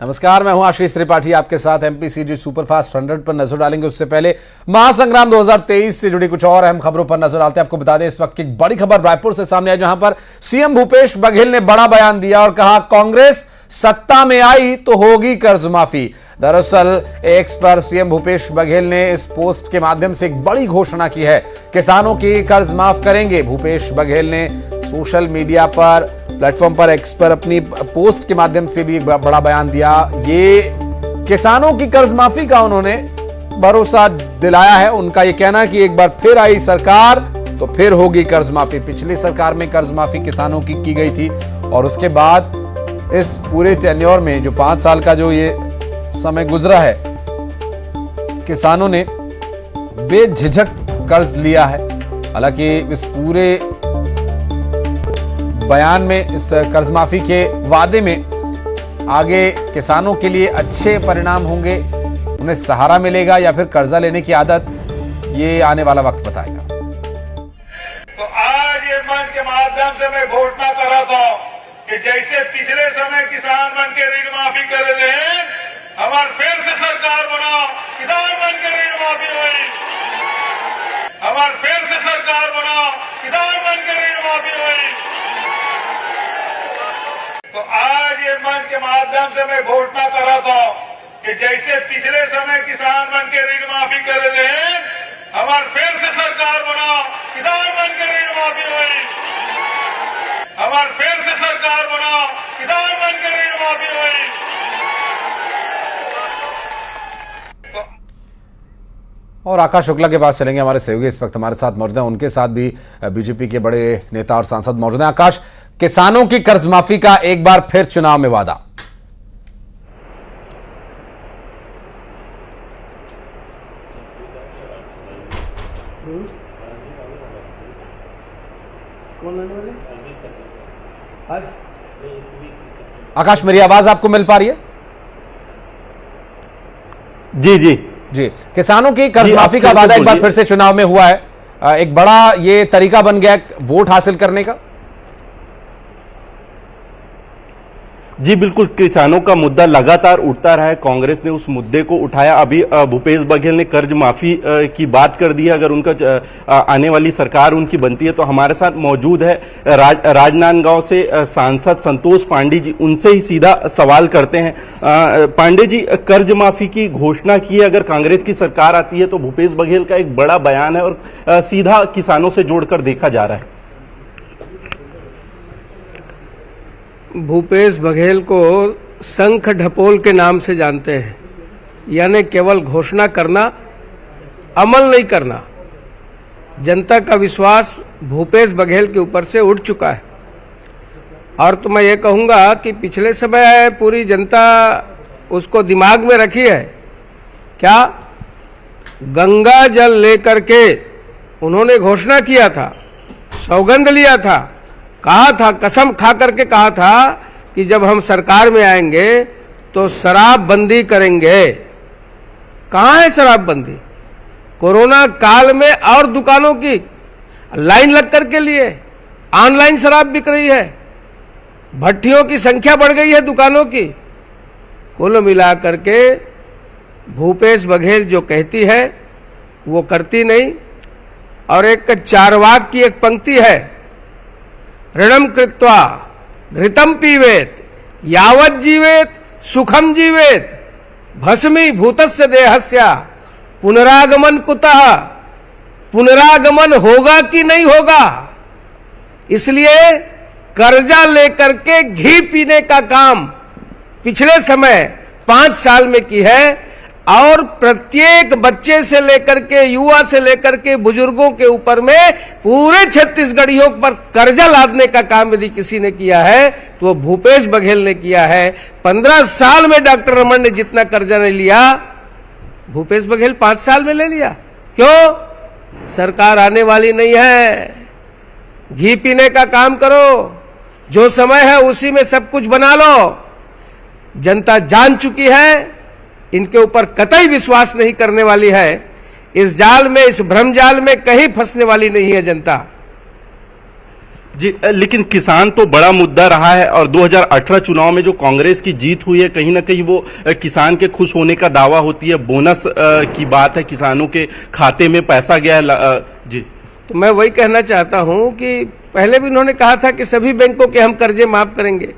नमस्कार, मैं हूं आशीष त्रिपाठी आपके साथ। एमपीसीजी सुपरफास्ट 100 पर नजर डालेंगे। उससे पहले महासंग्राम 2023 से जुड़ी कुछ और अहम खबरों पर नजर डालते हैं। आपको बता दें, इस वक्त की एक बड़ी खबर रायपुर से सामने आई, जहां पर सीएम भूपेश बघेल ने बड़ा बयान दिया और कहा, कांग्रेस सत्ता में आई तो होगी कर्ज माफी। दरअसल एक्स पर सीएम भूपेश बघेल ने इस पोस्ट के माध्यम से एक बड़ी घोषणा की है। किसानों की कर्ज माफ करेंगे। भूपेश बघेल ने सोशल मीडिया पर प्लेटफॉर्म पर एक्स पर अपनी पोस्ट के माध्यम से भी एक बड़ा बयान दिया। ये किसानों की कर्ज माफी का उन्होंने भरोसा दिलाया है। उनका ये कहना कि एक बार फिर आई सरकार तो फिर होगी कर्ज माफी। पिछली सरकार में कर्ज माफी किसानों की गई थी और उसके बाद इस पूरे टेन्योर में जो 5 साल का जो ये समय गुजरा है, किसानों ने बेझिझक कर्ज लिया है। हालांकि इस पूरे बयान में, इस कर्ज माफी के वादे में आगे किसानों के लिए अच्छे परिणाम होंगे, उन्हें सहारा मिलेगा या फिर कर्जा लेने की आदत, ये आने वाला वक्त बताएगा। तो आज ये मंच के माध्यम से मैं घोषणा कर रहा था कि जैसे पिछले समय किसान बन के ऋण माफी कर रहे हैं, हमारे फिर से सरकार बना, किसान बन के ऋण माफी हुई। हमारे फिर से सरकार बना, किसान बन के ऋण माफी हुई। तो आज ये मंच के माध्यम से मैं घोषणा कर रहा था कि जैसे पिछले समय किसान बन के ऋण माफी कर रहे हैं, हमारे फिर से सरकार बना, किसान बन के ऋण माफी हुई। हमारे फिर से सरकार बना, किसान बन के ऋण माफी हुई। और आकाश शुक्ला के पास चलेंगे, हमारे सहयोगी इस वक्त हमारे साथ मौजूद हैं। उनके साथ भी बीजेपी के बड़े नेता और सांसद मौजूद हैं। आकाश, किसानों की कर्ज माफी का एक बार फिर चुनाव में वादा। आकाश, मेरी आवाज आपको मिल पा रही है? जी जी जी, किसानों की कर्ज माफी का वादा एक बार फिर से चुनाव में हुआ है। एक बड़ा ये तरीका बन गया वोट हासिल करने का। जी बिल्कुल, किसानों का मुद्दा लगातार उठता रहा है। कांग्रेस ने उस मुद्दे को उठाया। अभी भूपेश बघेल ने कर्ज माफी की बात कर दी है। अगर उनका आने वाली सरकार उनकी बनती है तो हमारे साथ मौजूद है राजनांदगांव से सांसद संतोष पांडे जी। उनसे ही सीधा सवाल करते हैं। पांडे जी, कर्ज माफी की घोषणा की है, अगर कांग्रेस की सरकार आती है तो भूपेश बघेल का एक बड़ा बयान है और सीधा किसानों से जोड़कर देखा जा रहा है। भूपेश बघेल को शंख ढपोल के नाम से जानते हैं, यानी केवल घोषणा करना, अमल नहीं करना। जनता का विश्वास भूपेश बघेल के ऊपर से उठ चुका है। और तो मैं ये कहूँगा कि पिछले समय पूरी जनता उसको दिमाग में रखी है। क्या गंगा जल लेकर के उन्होंने घोषणा किया था, सौगंध लिया था, कहा था, कसम खा करके कहा था कि जब हम सरकार में आएंगे तो शराबबंदी करेंगे। कहाँ है शराबबंदी? कोरोना काल में और दुकानों की लाइन लग करके लिए ऑनलाइन शराब बिक रही है, भट्टियों की संख्या बढ़ गई है दुकानों की। कुल मिलाकर के भूपेश बघेल जो कहती है वो करती नहीं। और एक चारवाक की एक पंक्ति है, ऋणम कृत्वा घृतम पीवेत यावत जीवेत सुखम जीवेत भस्मी भूतस्य देहस्य पुनरागमन कुतः। पुनरागमन होगा कि नहीं होगा? इसलिए कर्जा लेकर के घी पीने का काम पिछले समय 5 साल में की है। और प्रत्येक बच्चे से लेकर के, युवा से लेकर के बुजुर्गों के ऊपर में पूरे छत्तीसगढ़ियों पर कर्जा लादने का काम यदि किसी ने किया है तो वो भूपेश बघेल ने किया है। 15 साल में डॉक्टर रमन ने जितना कर्जा नहीं लिया, भूपेश बघेल 5 साल में ले लिया। क्यों? सरकार आने वाली नहीं है। घी पीने का काम करो, जो समय है उसी में सब कुछ बना लो। जनता जान चुकी है, इनके ऊपर कतई विश्वास नहीं करने वाली है। इस जाल में, इस भ्रम जाल में कहीं फंसने वाली नहीं है जनता। जी, लेकिन किसान तो बड़ा मुद्दा रहा है और 2018 चुनाव में जो कांग्रेस की जीत हुई है कहीं ना कहीं वो किसान के खुश होने का दावा होती है, बोनस की बात है, किसानों के खाते में पैसा गया है। जी, तो मैं वही कहना चाहता हूं कि पहले भी उन्होंने कहा था कि सभी बैंकों के हम कर्जे माफ करेंगे,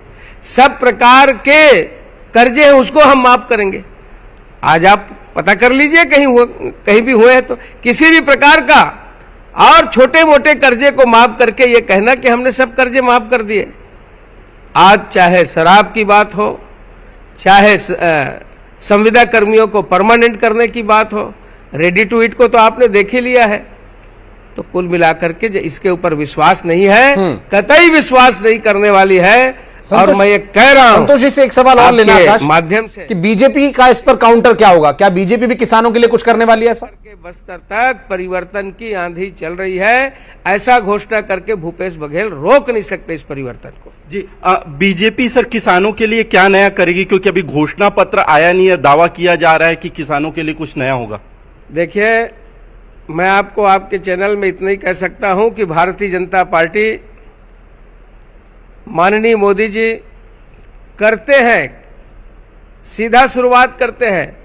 सब प्रकार के कर्जे हैं उसको हम माफ करेंगे। आज आप पता कर लीजिए कहीं भी हुए तो किसी भी प्रकार का और छोटे मोटे कर्जे को माफ करके ये कहना कि हमने सब कर्जे माफ कर दिए। आज चाहे शराब की बात हो, चाहे संविदा कर्मियों को परमानेंट करने की बात हो, रेडी टू ईट को तो आपने देख ही लिया है। तो कुल मिलाकर के जो इसके ऊपर विश्वास नहीं है, कतई विश्वास नहीं करने वाली है। और मैं ये कह रहा हूं संतोष जी से एक सवाल और लेना आकाश माध्यम से कि बीजेपी का इस पर काउंटर क्या होगा? क्या बीजेपी भी किसानों के लिए कुछ करने वाली है? ऐसा के बस्तर तक परिवर्तन की आंधी चल रही है, ऐसा घोषणा करके भूपेश बघेल रोक नहीं सकते इस परिवर्तन को। जी, बीजेपी सर किसानों के लिए क्या नया करेगी, क्योंकि अभी घोषणा पत्र आया नहीं है, दावा किया जा रहा है कि किसानों के लिए कुछ नया होगा। देखिए, मैं आपको आपके चैनल में इतना ही कह सकता हूं कि भारतीय जनता पार्टी, माननीय मोदी जी करते हैं, सीधा शुरुआत करते हैं।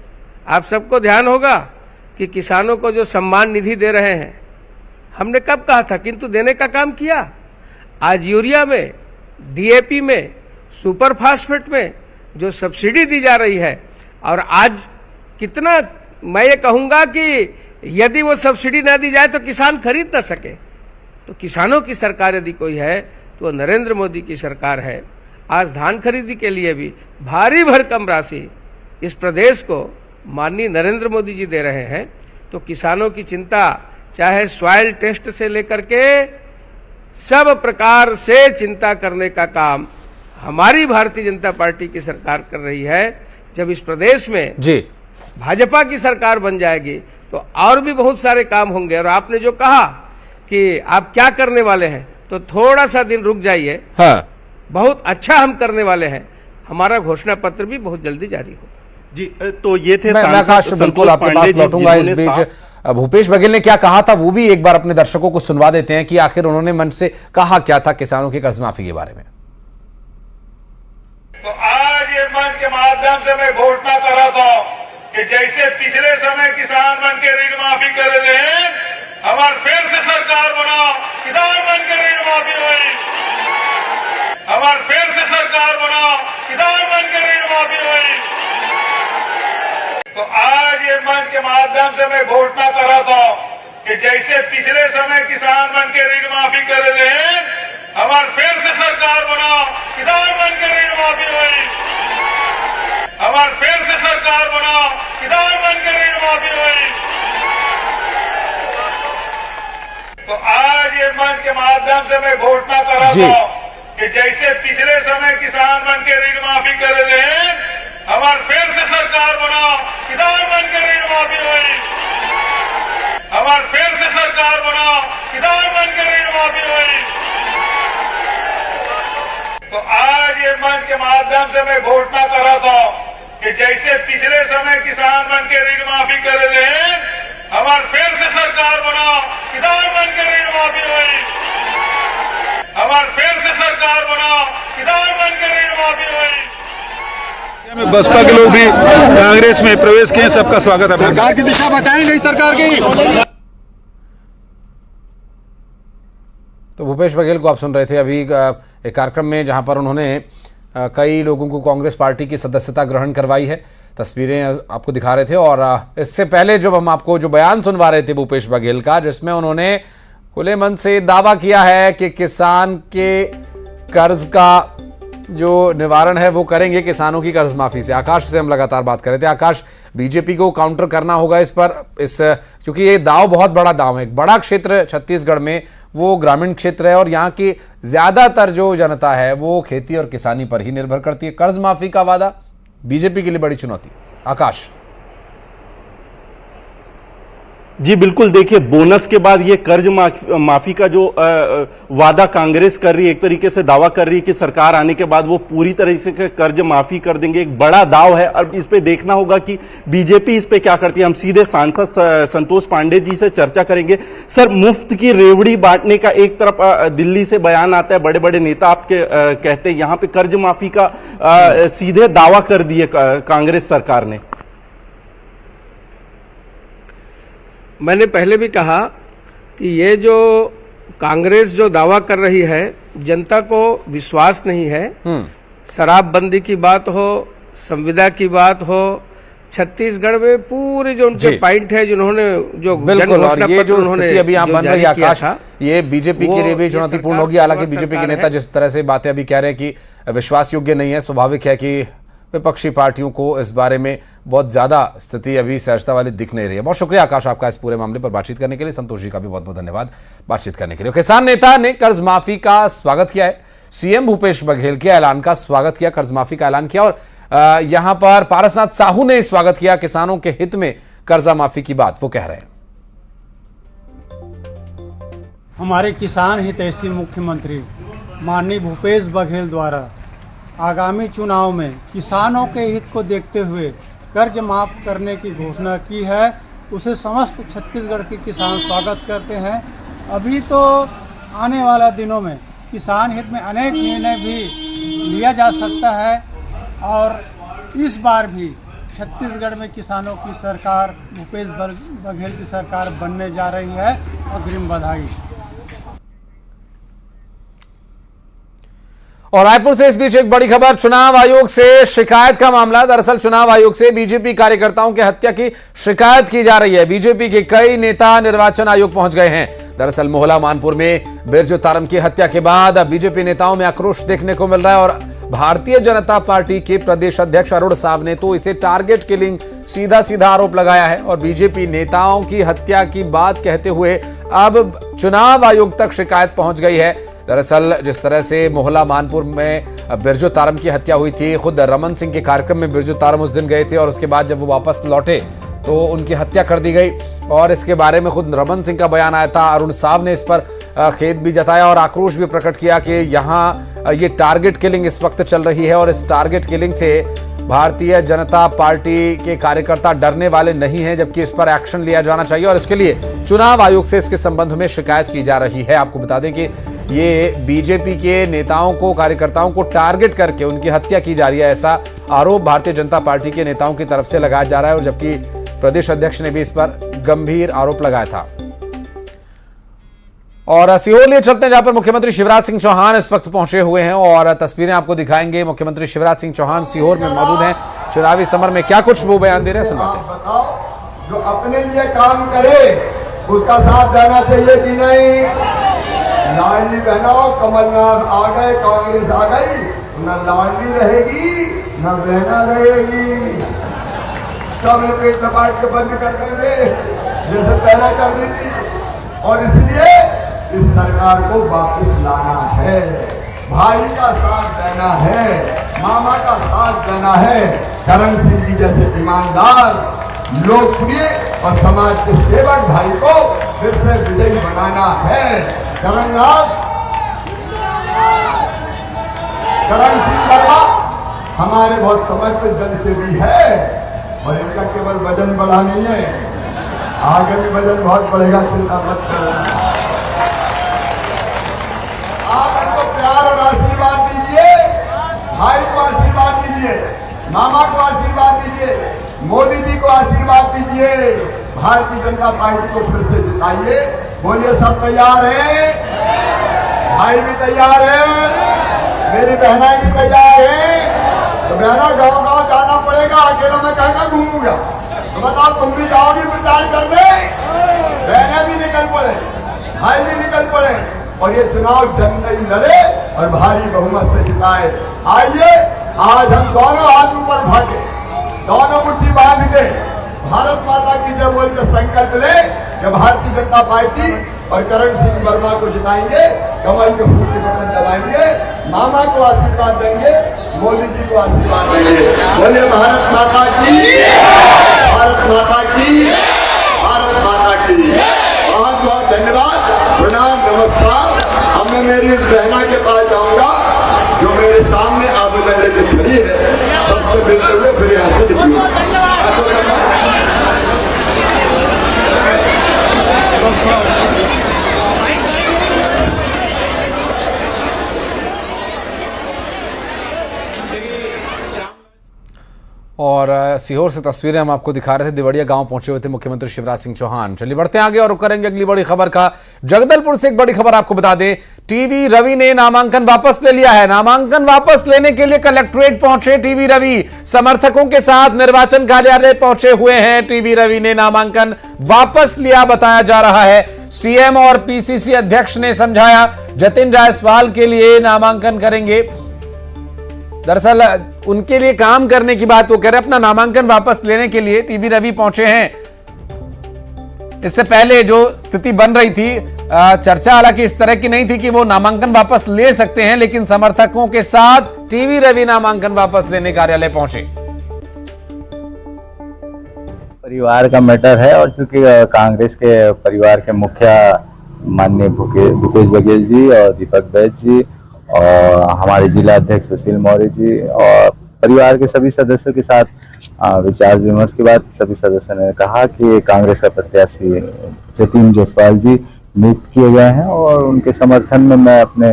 आप सबको ध्यान होगा कि किसानों को जो सम्मान निधि दे रहे हैं, हमने कब कहा था, किंतु देने का काम किया। आज यूरिया में, डीएपी में, सुपर फास्फेट में जो सब्सिडी दी जा रही है, और आज कितना, मैं ये कहूंगा कि यदि वो सब्सिडी ना दी जाए तो किसान खरीद ना सके। तो किसानों की सरकार यदि कोई है तो नरेंद्र मोदी की सरकार है। आज धान खरीदी के लिए भी भारी भरकम राशि इस प्रदेश को माननीय नरेंद्र मोदी जी दे रहे हैं। तो किसानों की चिंता, चाहे सॉइल टेस्ट से लेकर के सब प्रकार से चिंता करने का काम हमारी भारतीय जनता पार्टी की सरकार कर रही है। जब इस प्रदेश में जी भाजपा की सरकार बन जाएगी तो और भी बहुत सारे काम होंगे। और आपने जो कहा कि आप क्या करने वाले हैं, तो थोड़ा सा दिन रुक जाइए। हाँ, बहुत अच्छा हम करने वाले हैं। हमारा घोषणा पत्र भी बहुत जल्दी जारी होगा। जी, तो ये थे मैं आकाश बिल्कुल आपके पास लौटूंगा। इस बीच भूपेश बघेल ने क्या कहा था वो भी एक बार अपने दर्शकों को सुनवा देते हैं कि आखिर उन्होंने मन से कहा क्या था किसानों की कर्ज माफी के बारे में। तो आज ये मंच के माध्यम से मैं घोषणा कर रहा था कि जैसे पिछले समय किसान बन के ऋण माफी कर रहे हैं, हमारे फिर से सरकार बनाओ, किसान बन के ऋण माफी हुई। हमारे फिर से सरकार बनाओ, किसान बन के ऋण माफी हुई। तो आज ये मंच के माध्यम से मैं घोषणा कर रहा था कि जैसे पिछले समय किसान बन के ऋण माफी कर रहे हैं, हमारे फिर से सरकार बनाओ, किसान बन के ऋण माफी हुई। हमारे फिर से सरकार बनाओ, किसान बन के ऋण माफी हुई। तो आज ये मंच के माध्यम से मैं घोषणा कर रहा था कि जैसे पिछले समय किसान बन के ऋण माफी कर रहे हैं, हमारे फिर से सरकार बनाओ, किसान बन के ऋण माफी हुई। हमारे फिर से सरकार बनाओ, किसान बन के ऋण माफी हुई। तो आज ये मंच के माध्यम से मैं घोषणा कर रहा था कि जैसे पिछले समय किसान बन के ऋण माफी कर रहे हैं, हमारे फिर से सरकार बनाओ, किसान बन के ऋण माफी हुई। हमारे फिर से सरकार बनाओ, किसान बन के ऋण माफी हुई। बसपा के लोग भी कांग्रेस में प्रवेश किए, सबका स्वागत है। सरकार की दिशा बताएं, नई सरकार की। तो भूपेश बघेल को आप सुन रहे थे अभी एक कार्यक्रम में जहां पर उन्होंने कई लोगों को कांग्रेस पार्टी की सदस्यता ग्रहण करवाई है। तस्वीरें आपको दिखा रहे थे और इससे पहले जब हम आपको जो बयान सुनवा रहे थे भूपेश बघेल का, जिसमें उन्होंने खुले मन से दावा किया है कि किसान के कर्ज का जो निवारण है वो करेंगे किसानों की कर्ज माफी से। आकाश से हम लगातार बात कर रहे थे। आकाश, बीजेपी को काउंटर करना होगा इस पर, क्योंकि ये दाव बहुत बड़ा दाव है। एक बड़ा क्षेत्र छत्तीसगढ़ में वो ग्रामीण क्षेत्र है और यहाँ की ज्यादातर जो जनता है वो खेती और किसानी पर ही निर्भर करती है। कर्ज माफी का वादा बीजेपी के लिए बड़ी चुनौती। आकाश। जी बिल्कुल, देखिए बोनस के बाद ये कर्ज माफी का जो वादा कांग्रेस कर रही है, एक तरीके से दावा कर रही है कि सरकार आने के बाद वो पूरी तरह से कर्ज माफी कर देंगे। एक बड़ा दाव है। अब इस पे देखना होगा कि बीजेपी इस पे क्या करती है। हम सीधे सांसद संतोष पांडे जी से चर्चा करेंगे। सर, मुफ्त की रेवड़ी बांटने का एक तरफ दिल्ली से बयान आता है, बड़े बड़े नेता आपके कहते हैं, यहाँ पे कर्ज माफी का सीधे दावा कर दिए कांग्रेस सरकार ने। मैंने पहले भी कहा कि ये जो कांग्रेस जो दावा कर रही है, जनता को विश्वास नहीं है। शराबबंदी की बात हो, संविदा की बात हो, छत्तीसगढ़ में पूरे जो उनके पॉइंट है जिन्होंने जो बिल्कुल, और ये जो स्थिति अभी यहाँ बन रही है आकाश, ये बीजेपी के लिए भी चुनौतीपूर्ण होगी। हालांकि बीजेपी के नेता जिस तरह से बातें अभी कह रहे हैं कि विश्वास योग्य नहीं है, स्वाभाविक है कि विपक्षी पार्टियों को इस बारे में बहुत ज्यादा स्थिति अभी सहजता वाली दिख नहीं रही है। बहुत शुक्रिया आकाश आपका इस पूरे मामले पर बातचीत करने के लिए। संतोष जी का भी बहुत बहुत धन्यवाद बातचीत करने के लिए। किसान नेता ने कर्ज माफी का स्वागत किया है। सीएम भूपेश बघेल के ऐलान का स्वागत किया, कर्ज माफी का ऐलान किया। और यहां पर पारसनाथ साहू ने स्वागत किया किसानों के हित में कर्जा माफी की बात वो कह रहे हैं। हमारे किसान हितैषी मुख्यमंत्री माननीय भूपेश बघेल द्वारा आगामी चुनाव में किसानों के हित को देखते हुए कर्ज माफ करने की घोषणा की है, उसे समस्त छत्तीसगढ़ के किसान स्वागत करते हैं। अभी तो आने वाला दिनों में किसान हित में अनेक निर्णय भी लिया जा सकता है और इस बार भी छत्तीसगढ़ में किसानों की सरकार भूपेश बघेल की सरकार बनने जा रही है। अग्रिम बधाई। और रायपुर से इस बीच एक बड़ी खबर, चुनाव आयोग से शिकायत का मामला। दरअसल चुनाव आयोग से बीजेपी कार्यकर्ताओं की हत्या की शिकायत की जा रही है। बीजेपी के कई नेता निर्वाचन आयोग पहुंच गए हैं। दरअसल मोहला मानपुर में बिरजू तारम की हत्या के बाद बीजेपी नेताओं में आक्रोश देखने को मिल रहा है और भारतीय जनता पार्टी के प्रदेश अध्यक्ष अरुण साव ने तो इसे टारगेट किलिंग सीधा सीधा आरोप लगाया है और बीजेपी नेताओं की हत्या की बात कहते हुए अब चुनाव आयोग तक शिकायत पहुंच गई है। दरअसल जिस तरह से मोहला मानपुर में बिरजू तारम की हत्या हुई थी, खुद रमन सिंह के कार्यक्रम में बिरजू तारम उस दिन गए थे और उसके बाद जब वो वापस लौटे तो उनकी हत्या कर दी गई और इसके बारे में खुद रमन सिंह का बयान आया था। अरुण साव ने इस पर खेद भी जताया और आक्रोश भी प्रकट किया कि यहाँ ये टारगेट किलिंग इस वक्त चल रही है और इस टारगेट किलिंग से भारतीय जनता पार्टी के कार्यकर्ता डरने वाले नहीं हैं, जबकि इस पर एक्शन लिया जाना चाहिए और इसके लिए चुनाव आयोग से इसके संबंध में शिकायत की जा रही है। आपको बता दें कि ये बीजेपी के नेताओं को, कार्यकर्ताओं को टारगेट करके उनकी हत्या की जा रही है, ऐसा आरोप भारतीय जनता पार्टी के नेताओं की तरफ से लगाया जा रहा है और जबकि प्रदेश अध्यक्ष ने भी इस पर गंभीर आरोप लगाया था। और सीहोर लिए चलते हैं जहां पर मुख्यमंत्री शिवराज सिंह चौहान इस वक्त पहुंचे हुए हैं और तस्वीरें आपको दिखाएंगे। मुख्यमंत्री शिवराज सिंह चौहान सीहोर में मौजूद हैं। चुनावी समर में क्या कुछ वो बयान दे रहे हैं, सुनवाते हैं। बताओ, जो अपने लिए काम करे उसका साथ देना चाहिए कि नहीं? लाडली बहनाओ, कमलनाथ आ गए, कांग्रेस आ गई, न लाडली रहेगी न बहना रहेगी। सब पेट लपाट के बंद कर देंगे जैसे पहले कर दी थी और इसलिए इस सरकार को वापस लाना है, भाई का साथ देना है, मामा का साथ देना है। करण सिंह जी जैसे ईमानदार, लोकप्रिय और समाज के सेवक भाई को फिर से विजयी बनाना है। करण सिंह वर्मा हमारे बहुत समर्पित जन से भी है और इनका केवल वजन बढ़ा नहीं है, आगे भी वजन बहुत बढ़ेगा, चिंता मत करो। आप इनको प्यार और आशीर्वाद दीजिए, भाई को आशीर्वाद दीजिए, मामा को आशीर्वाद दीजिए, मोदी जी को आशीर्वाद दीजिए, भारतीय जनता पार्टी को फिर से जिताइए। बोलिए सब तैयार हैं? भाई भी तैयार है, मेरी बहना भी तैयार है। तो बहना गांव गांव जाना पड़ेगा, अकेला मैं कहाँ घूमूंगा? तो बताओ, तुम भी जाओगी प्रचार करने? बहनें भी निकल पड़े, भाई भी निकल पड़े और ये चुनाव जनता ही लड़े और भारी बहुमत से जिताए। आइए आज हम दोनों हाथ ऊपर उठाके, दोनों मुट्ठी बांध के भारत माता की जय बोल के संकल्प ले कि भारतीय जनता पार्टी और करण सिंह वर्मा को जिताएंगे, कमल के फूल के बटन दबाएंगे, मामा को आशीर्वाद देंगे, मोदी जी को आशीर्वाद देंगे। बोले भारत माता की, भारत माता की, भारत भारत माता की बहुत बहुत धन्यवाद, प्रणाम, नमस्कार। अब मैं मेरी उस बहना के पास जाऊंगा जो मेरे सामने आवेदन लेके खड़ी है, सबसे मिलते हुए फिर यहाँ से निकलूंगा। और सीहोर से तस्वीरें हम आपको दिखा रहे थे। देवड़िया गांव पहुंचे हुए थे मुख्यमंत्री शिवराज सिंह चौहान। चलिए बढ़ते हैं आगे और करेंगे अगली बड़ी खबर का। जगदलपुर से एक बड़ी खबर आपको बता दें, टीवी रवि ने नामांकन वापस ले लिया है। नामांकन वापस लेने के लिए कलेक्ट्रेट पहुंचे टीवी रवि, समर्थकों के साथ निर्वाचन कार्यालय पहुंचे हुए हैं। टीवी रवि ने नामांकन वापस लिया बताया जा रहा है। सीएम और पीसीसी अध्यक्ष ने समझाया, जतिन जायसवाल के लिए नामांकन करेंगे। दरअसल उनके लिए काम करने की बात वो कह रहे हैं। अपना नामांकन वापस लेने के लिए टीवी रवि पहुंचे हैं। इससे पहले जो स्थिति बन रही थी, चर्चा हालांकि इस तरह की नहीं थी कि वो नामांकन वापस ले सकते हैं, लेकिन समर्थकों के साथ टीवी रवि नामांकन वापस लेने कार्यालय पहुंचे। परिवार का मैटर है और चूंकि कांग्रेस के परिवार के मुखिया माननीय भूपेश बघेल जी और दीपक बैज जी और हमारे जिला अध्यक्ष सुशील मौर्य जी और परिवार के सभी सदस्यों के साथ विचार विमर्श के बाद सभी सदस्यों ने कहा कि कांग्रेस का प्रत्याशी जतिन जायसवाल जी नियुक्त किए गए हैं और उनके समर्थन में मैं अपने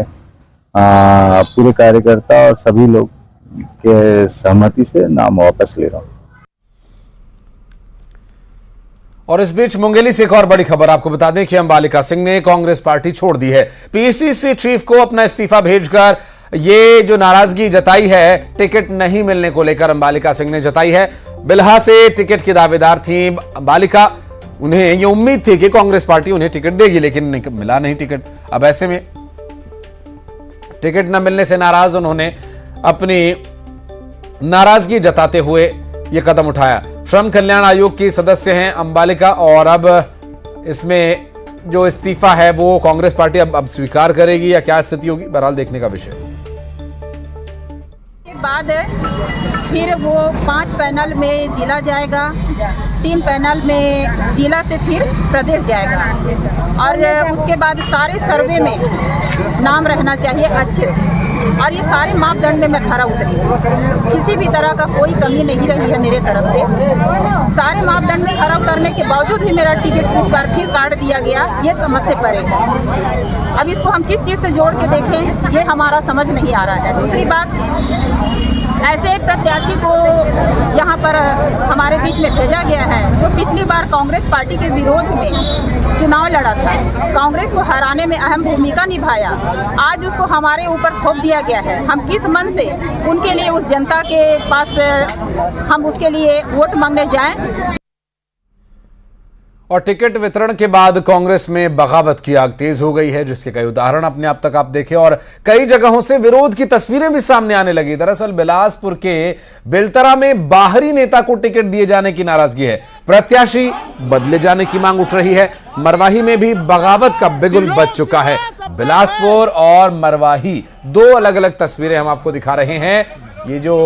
पूरे कार्यकर्ता और सभी लोग के सहमति से नाम वापस ले रहा हूँ। और इस बीच मुंगेली से एक और बड़ी खबर आपको बता दें कि अंबालिका सिंह ने कांग्रेस पार्टी छोड़ दी है। पीसीसी चीफ को अपना इस्तीफा भेजकर ये जो नाराजगी जताई है टिकट नहीं मिलने को लेकर अंबालिका सिंह ने जताई है। बिल्हा से टिकट की दावेदार थी अंबालिका। उन्हें ये उम्मीद थी कि कांग्रेस पार्टी उन्हें टिकट देगी, लेकिन मिला नहीं टिकट। अब ऐसे में टिकट न मिलने से नाराज उन्होंने अपनी नाराजगी जताते हुए ये कदम उठाया। श्रम कल्याण आयोग की सदस्य हैं अंबालिका और अब इसमें जो इस्तीफा है वो कांग्रेस पार्टी अब स्वीकार करेगी या क्या स्थिति होगी, बहरहाल देखने का विषय। के बाद फिर वो 5 पैनल में जिला जाएगा, 3 पैनल में जिला से फिर प्रदेश जाएगा और उसके बाद सारे सर्वे में नाम रहना चाहिए अच्छे से। और ये सारे मापदंड में मैं खरा उतरी, किसी भी तरह का कोई कमी नहीं रही है मेरे तरफ से। सारे मापदंड में खरा उतरने के बावजूद भी मेरा टिकट इस बार फिर काट दिया गया, ये समझ से परे है। अब इसको हम किस चीज़ से जोड़ के देखें ये हमारा समझ नहीं आ रहा है। दूसरी बात, ऐसे प्रत्याशी को यहाँ पर हमारे बीच में भेजा गया है जो पिछली बार कांग्रेस पार्टी के विरोध में चुनाव लड़ा था, कांग्रेस को हराने में अहम भूमिका निभाया। आज उसको हमारे ऊपर थोप दिया गया है। हम किस मन से उनके लिए उस जनता के पास हम उसके लिए वोट मांगने जाएं। और टिकट वितरण के बाद कांग्रेस में बगावत की आग तेज हो गई है, जिसके कई उदाहरण अपने आप तक आप देखें और कई जगहों से विरोध की तस्वीरें भी सामने आने लगी। दरअसल बिलासपुर के बेलतरा में बाहरी नेता को टिकट दिए जाने की नाराजगी है, प्रत्याशी बदले जाने की मांग उठ रही है। मरवाही में भी बगावत का बिगुल बज चुका है। बिलासपुर और मरवाही दो अलग अलग तस्वीरें हम आपको दिखा रहे हैं। ये जो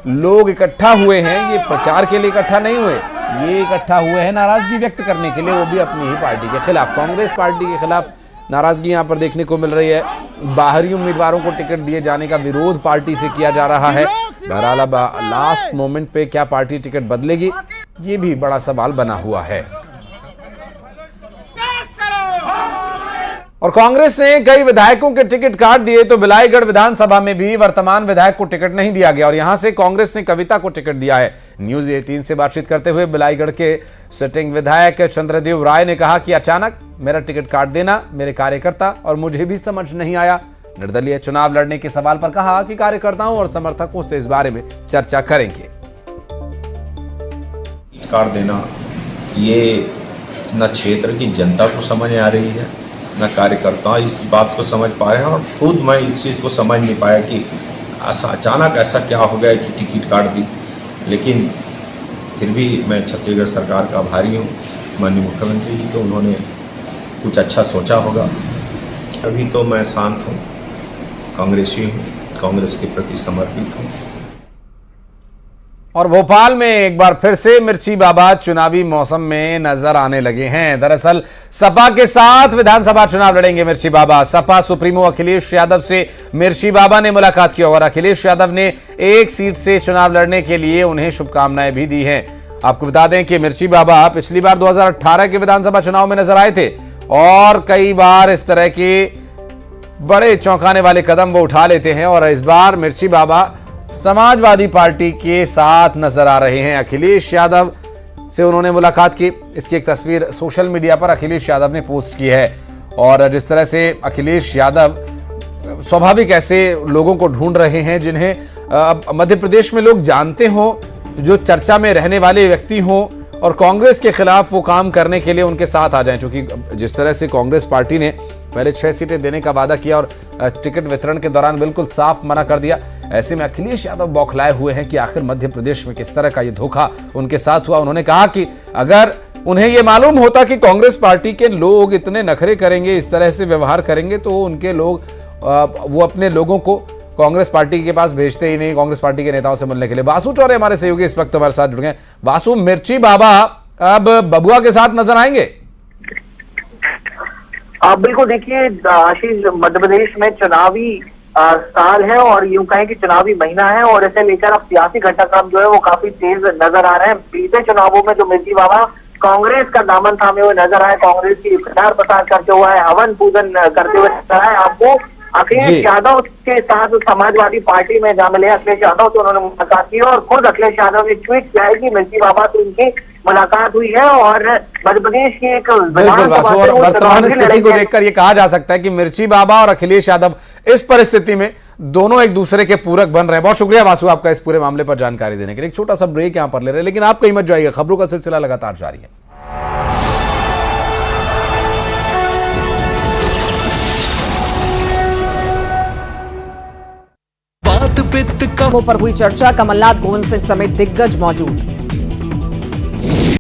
लोग इकट्ठा हुए हैं ये प्रचार के लिए इकट्ठा नहीं हुए, ये इकट्ठा हुए हैं नाराजगी व्यक्त करने के लिए, वो भी अपनी ही पार्टी के खिलाफ, कांग्रेस पार्टी के खिलाफ नाराजगी यहां पर देखने को मिल रही है। बाहरी उम्मीदवारों को टिकट दिए जाने का विरोध पार्टी से किया जा रहा है। बहरहाल अब लास्ट मोमेंट पे क्या पार्टी टिकट बदलेगी ये भी बड़ा सवाल बना हुआ है। और कांग्रेस ने कई विधायकों के टिकट काट दिए तो बिलाईगढ़ विधानसभा में भी वर्तमान विधायक को टिकट नहीं दिया गया और यहां से कांग्रेस ने कविता को टिकट दिया है। न्यूज 18 से बातचीत करते हुए बिलाईगढ़ के सिटिंग विधायक चंद्रदेव राय ने कहा कि अचानक मेरा टिकट काट देना मेरे कार्यकर्ता और मुझे भी समझ नहीं आया। निर्दलीय चुनाव लड़ने के सवाल पर कहा कि कार्यकर्ताओं और समर्थकों से इस बारे में चर्चा करेंगे। काट देना ये न क्षेत्र की जनता को समझ आ रही है न कार्यकर्ता इस बात को समझ पा रहे हैं और खुद मैं इस चीज़ को समझ नहीं पाया कि अचानक ऐसा क्या हो गया कि टिकट काट दी। लेकिन फिर भी मैं छत्तीसगढ़ सरकार का आभारी हूँ, माननीय मुख्यमंत्री जी को, उन्होंने कुछ अच्छा सोचा होगा। अभी तो मैं शांत हूँ, कांग्रेसी हूँ, कांग्रेस के प्रति समर्पित हूँ। और भोपाल में एक बार फिर से मिर्ची बाबा चुनावी मौसम में नजर आने लगे हैं। दरअसल सपा के साथ विधानसभा चुनाव लड़ेंगे मिर्ची बाबा। सपा सुप्रीमो अखिलेश यादव से मिर्ची बाबा ने मुलाकात की और अखिलेश यादव ने एक सीट से चुनाव लड़ने के लिए उन्हें शुभकामनाएं भी दी हैं। आपको बता दें कि मिर्ची बाबा पिछली बार 2018 के विधानसभा चुनाव में नजर आए थे और कई बार इस तरह के बड़े चौंकाने वाले कदम वो उठा लेते हैं और इस बार मिर्ची बाबा समाजवादी पार्टी के साथ नजर आ रहे हैं। अखिलेश यादव से उन्होंने मुलाकात की। इसकी एक तस्वीर सोशल मीडिया पर अखिलेश यादव ने पोस्ट की है और जिस तरह से अखिलेश यादव स्वाभाविक ऐसे लोगों को ढूंढ रहे हैं जिन्हें मध्य प्रदेश में लोग जानते हों, जो चर्चा में रहने वाले व्यक्ति हों और कांग्रेस के खिलाफ वो काम करने के लिए उनके साथ आ जाएं। क्योंकि जिस तरह से कांग्रेस पार्टी ने पहले 6 सीटें देने का वादा किया और टिकट वितरण के दौरान बिल्कुल साफ मना कर दिया, ऐसे में अखिलेश यादव बौखलाए हुए हैं कि आखिर मध्य प्रदेश में किस तरह का ये धोखा उनके साथ हुआ। उन्होंने कहा कि अगर उन्हें ये मालूम होता कि कांग्रेस पार्टी के लोग इतने नखरे करेंगे, इस तरह से व्यवहार करेंगे, तो उनके लोग वो अपने लोगों को कांग्रेस पार्टी के पास भेजते ही नहीं, कांग्रेस पार्टी के नेताओं से मिलने के लिए। वासु चौरे हमारे सहयोगी इस वक्त हमारे साथ जुड़ गए। वासु, मिर्ची बाबा अब बबुआ के साथ नजर आएंगे? बिल्कुल, देखिए आशीष, मध्य प्रदेश में चुनावी साल है और यूं कहें कि चुनावी महीना है और इसे लेकर अब सियासी घटनाक्रम जो है वो काफी तेज नजर आ रहे हैं। बीते चुनावों में जो मिर्ची बाबा कांग्रेस का दामन थामे हुए नजर आए, कांग्रेस की प्रचार प्रसार करते हुए, हवन पूजन करते हुए नजर आए। आपको अखिलेश यादव के साथ समाजवादी पार्टी में जा मिले अखिलेश यादव से उन्होंने मुलाकात की और खुद अखिलेश यादव ने ट्वीट किया है कि मिर्ची बाबा से उनकी मुलाकात हुई है और मध्य प्रदेश की एक वर्तमान स्थिति को देखकर ये कहा जा सकता है कि मिर्ची बाबा और अखिलेश यादव इस परिस्थिति में दोनों एक दूसरे के पूरक बन रहे हैं। बहुत शुक्रिया वासु आपका इस पूरे मामले पर जानकारी देने के लिए। एक छोटा सा ब्रेक यहां पर ले रहे हैं, लेकिन आप कहीं मत जाइए, खबरों का सिलसिला लगातार जारी है। पित्त पर हुई चर्चा, कमलनाथ, गोविंद सिंह समेत दिग्गज मौजूद।